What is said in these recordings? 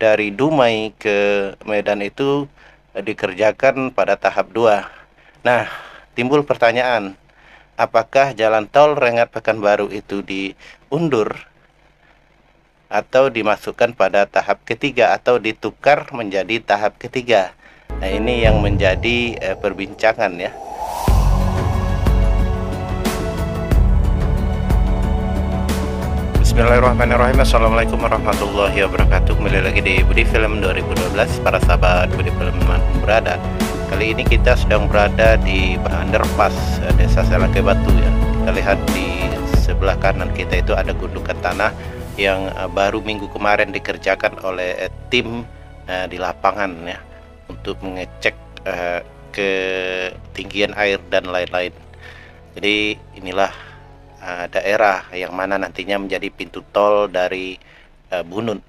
dari Dumai ke Medan itu dikerjakan pada tahap 2. Nah, timbul pertanyaan, apakah jalan tol Rengat Pekanbaru itu diundur atau dimasukkan pada tahap ketiga atau ditukar menjadi tahap ketiga? Nah, ini yang menjadi perbincangan ya. Bismillahirrahmanirrahim. Assalamualaikum warahmatullahi wabarakatuh. Kembali lagi di Budi Film 2012. Para sahabat Budi Film dimanapun berada, kali ini kita sedang berada di underpass Desa Selake Batu ya. Kita lihat di sebelah kanan kita itu ada gundukan tanah yang baru minggu kemarin dikerjakan oleh tim di lapangan ya, untuk mengecek ketinggian air dan lain-lain. Jadi inilah daerah yang mana nantinya menjadi pintu tol dari Bunut,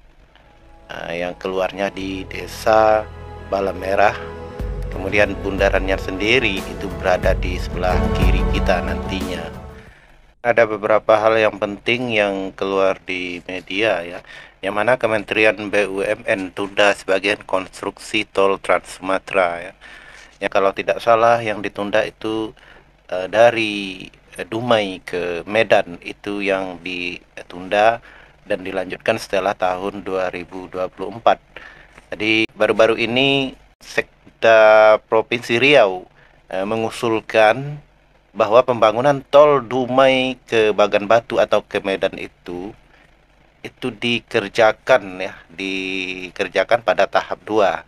yang keluarnya di Desa Balamerah. Kemudian bundarannya sendiri itu berada di sebelah kiri kita nantinya. Ada beberapa hal yang penting yang keluar di media ya, yang mana Kementerian BUMN tunda sebagian konstruksi tol Trans Sumatera ya. Ya kalau tidak salah yang ditunda itu dari Dumai ke Medan itu yang ditunda dan dilanjutkan setelah tahun 2024. Jadi baru-baru ini Sekda Provinsi Riau mengusulkan bahwa pembangunan tol Dumai ke Baganbatu atau ke Medan itu dikerjakan pada tahap 2.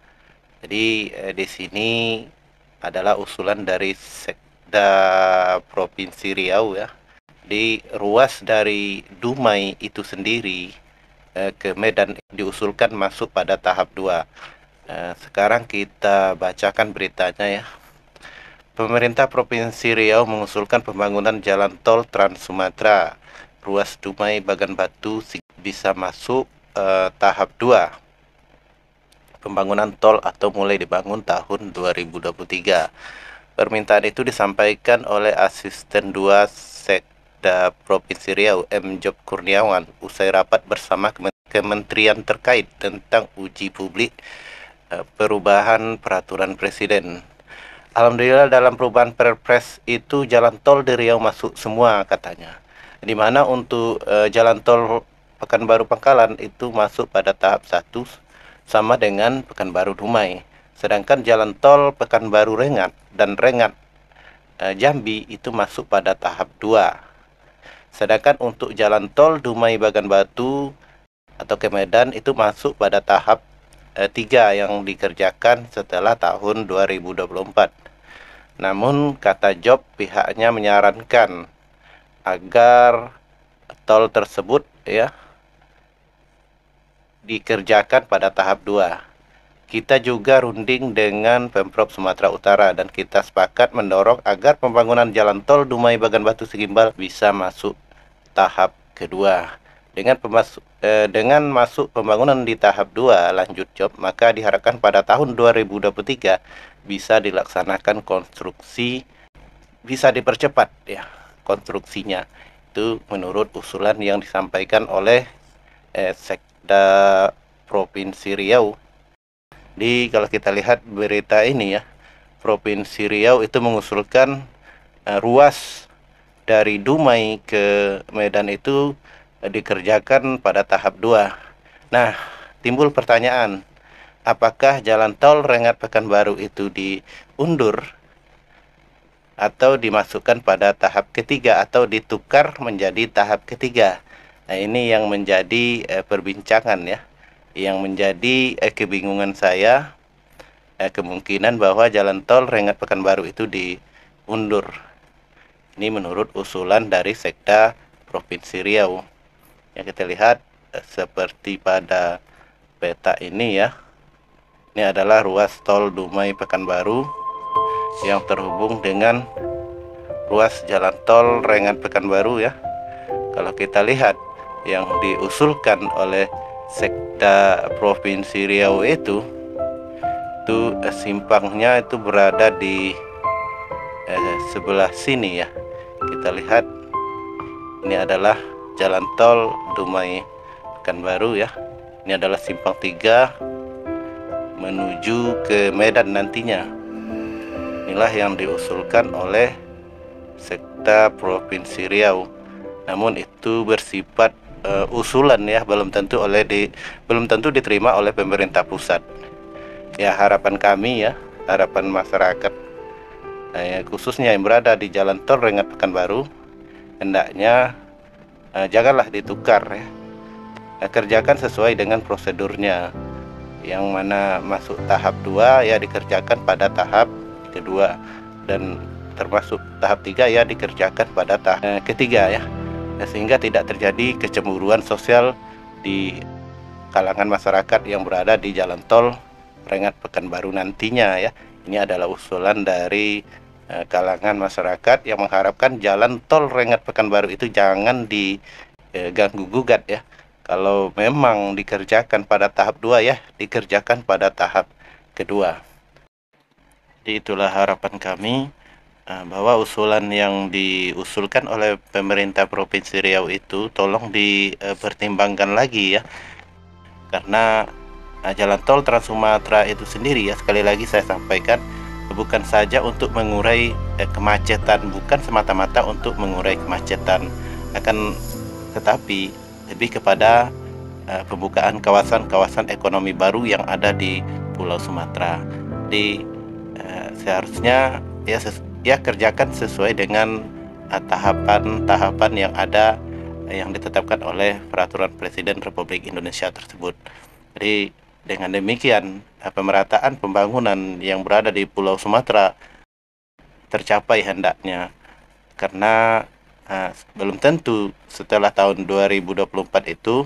Jadi di sini adalah usulan dari Provinsi Riau ya. Di ruas dari Dumai itu sendiri ke Medan diusulkan masuk pada tahap 2. Sekarang kita bacakan beritanya ya. Pemerintah Provinsi Riau mengusulkan pembangunan jalan tol Trans Sumatera ruas Dumai Baganbatu bisa masuk tahap 2 pembangunan tol atau mulai dibangun tahun 2023. Permintaan itu disampaikan oleh Asisten 2 Sekda Provinsi Riau M. Job Kurniawan usai rapat bersama kementerian terkait tentang uji publik perubahan peraturan presiden. Alhamdulillah dalam perubahan Perpres itu jalan tol di Riau masuk semua katanya. Di mana untuk jalan tol Pekanbaru Pangkalan itu masuk pada tahap 1 sama dengan Pekanbaru Dumai. Sedangkan jalan tol Pekanbaru Rengat dan Rengat Jambi itu masuk pada tahap 2. Sedangkan untuk jalan tol Dumai Baganbatu atau ke Medan itu masuk pada tahap 3 yang dikerjakan setelah tahun 2024. Namun kata Job pihaknya menyarankan agar tol tersebut ya dikerjakan pada tahap 2. Kita juga runding dengan Pemprov Sumatera Utara dan kita sepakat mendorong agar pembangunan jalan tol Dumai Baganbatu Segimbal bisa masuk tahap kedua. Dengan masuk pembangunan di tahap 2 lanjut Job, maka diharapkan pada tahun 2023 bisa dilaksanakan konstruksi, bisa dipercepat ya konstruksinya. Itu menurut usulan yang disampaikan oleh Sekda Provinsi Riau. Kalau kita lihat berita ini ya, Provinsi Riau itu mengusulkan ruas dari Dumai ke Medan itu dikerjakan pada tahap 2. Nah, timbul pertanyaan, apakah jalan tol Rengat Pekanbaru itu diundur atau dimasukkan pada tahap ketiga atau ditukar menjadi tahap ketiga? Nah, ini yang menjadi perbincangan ya. Yang menjadi kebingungan saya, kemungkinan bahwa jalan tol Rengat Pekanbaru itu diundur. Ini menurut usulan dari Sekda Provinsi Riau. Yang kita lihat seperti pada peta ini ya. Ini adalah ruas tol Dumai Pekanbaru yang terhubung dengan ruas jalan tol Rengat Pekanbaru ya. Kalau kita lihat yang diusulkan oleh Sekda Provinsi Riau itu simpangnya itu berada di sebelah sini ya. Kita lihat ini adalah jalan tol Dumai Pekanbaru ya. Ini adalah simpang 3 menuju ke Medan nantinya. Inilah yang diusulkan oleh Sekda Provinsi Riau. Namun itu bersifat usulan ya, belum tentu diterima oleh pemerintah pusat. Ya, harapan kami ya, harapan masyarakat khususnya yang berada di jalan tol Rengat Pekanbaru, hendaknya janganlah ditukar ya. Kerjakan sesuai dengan prosedurnya. Yang mana masuk tahap 2 ya dikerjakan pada tahap kedua, dan termasuk tahap 3 ya dikerjakan pada tahap ketiga ya. Sehingga tidak terjadi kecemburuan sosial di kalangan masyarakat yang berada di jalan tol Rengat Pekanbaru nantinya ya. Ini adalah usulan dari kalangan masyarakat yang mengharapkan jalan tol Rengat Pekanbaru itu jangan diganggu gugat ya. Kalau memang dikerjakan pada tahap 2 ya, dikerjakan pada tahap kedua. Jadi itulah harapan kami, bahwa usulan yang diusulkan oleh pemerintah Provinsi Riau itu tolong dipertimbangkan lagi ya. Karena jalan tol Trans Sumatera itu sendiri ya, sekali lagi saya sampaikan, bukan saja untuk mengurai kemacetan, bukan semata-mata untuk mengurai kemacetan, akan tetapi lebih kepada pembukaan kawasan-kawasan ekonomi baru yang ada di Pulau Sumatera. Jadi seharusnya ya kerjakan sesuai dengan tahapan-tahapan yang ada yang ditetapkan oleh Peraturan Presiden Republik Indonesia tersebut. Jadi dengan demikian pemerataan pembangunan yang berada di Pulau Sumatera tercapai hendaknya, karena belum tentu setelah tahun 2024 itu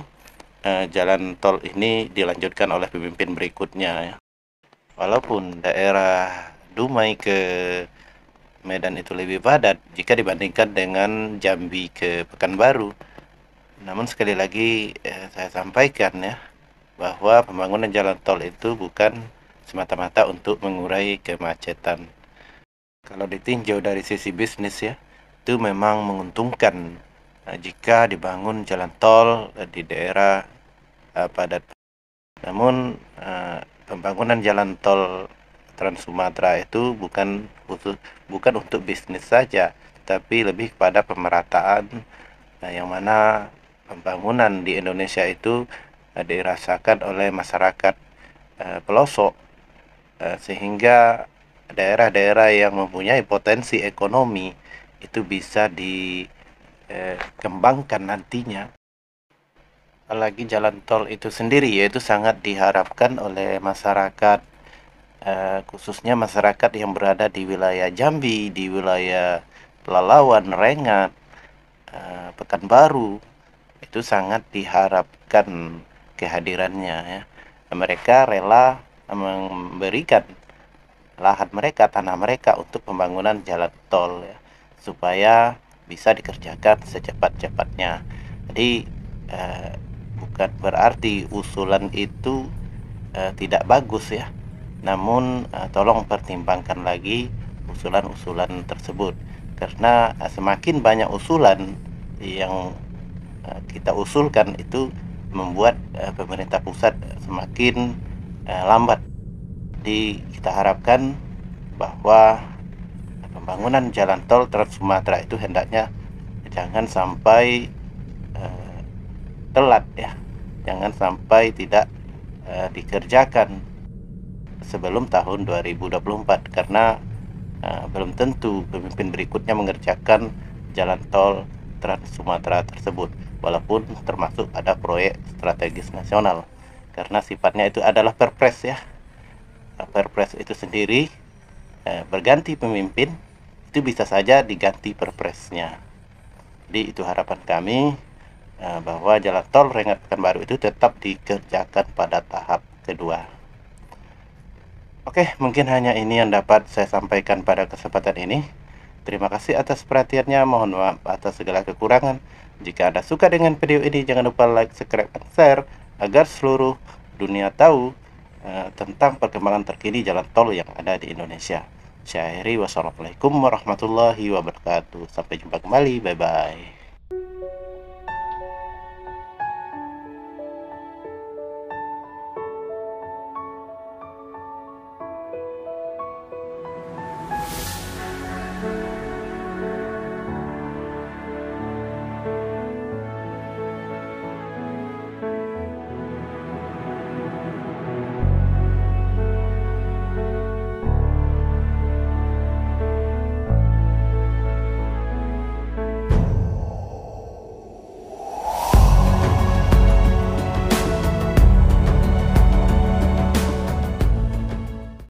jalan tol ini dilanjutkan oleh pemimpin berikutnya ya. Walaupun daerah Dumai ke Medan itu lebih padat jika dibandingkan dengan Jambi ke Pekanbaru, namun sekali lagi saya sampaikan ya, bahwa pembangunan jalan tol itu bukan semata-mata untuk mengurai kemacetan. Kalau ditinjau dari sisi bisnis ya, itu memang menguntungkan jika dibangun jalan tol di daerah padat. Namun pembangunan jalan tol Trans Sumatera itu bukan untuk bisnis saja, tapi lebih kepada pemerataan, yang mana pembangunan di Indonesia itu dirasakan oleh masyarakat pelosok, sehingga daerah-daerah yang mempunyai potensi ekonomi itu bisa dikembangkan nantinya. Apalagi jalan tol itu sendiri yaitu sangat diharapkan oleh masyarakat, khususnya masyarakat yang berada di wilayah Jambi, di wilayah Pelalawan, Rengat, Pekanbaru. Itu sangat diharapkan kehadirannya ya. Mereka rela memberikan lahan mereka, tanah mereka untuk pembangunan jalan tol ya, supaya bisa dikerjakan secepat-cepatnya. Jadi bukan berarti usulan itu tidak bagus ya, namun tolong pertimbangkan lagi usulan-usulan tersebut, karena semakin banyak usulan yang kita usulkan itu membuat pemerintah pusat semakin lambat. Jadi kita harapkan bahwa pembangunan jalan tol Trans Sumatera itu hendaknya jangan sampai telat ya, jangan sampai tidak dikerjakan sebelum tahun 2024, karena belum tentu pemimpin berikutnya mengerjakan jalan tol Trans Sumatera tersebut, walaupun termasuk ada proyek strategis nasional, karena sifatnya itu adalah perpres ya. Perpres itu sendiri berganti pemimpin itu bisa saja diganti perpresnya. Jadi itu harapan kami, bahwa jalan tol Rengat Pekanbaru itu tetap dikerjakan pada tahap kedua. Oke, mungkin hanya ini yang dapat saya sampaikan pada kesempatan ini. Terima kasih atas perhatiannya, mohon maaf atas segala kekurangan. Jika Anda suka dengan video ini, jangan lupa like, subscribe, dan share agar seluruh dunia tahu tentang perkembangan terkini jalan tol yang ada di Indonesia. Saya akhiri, wassalamualaikum warahmatullahi wabarakatuh. Sampai jumpa kembali, bye bye.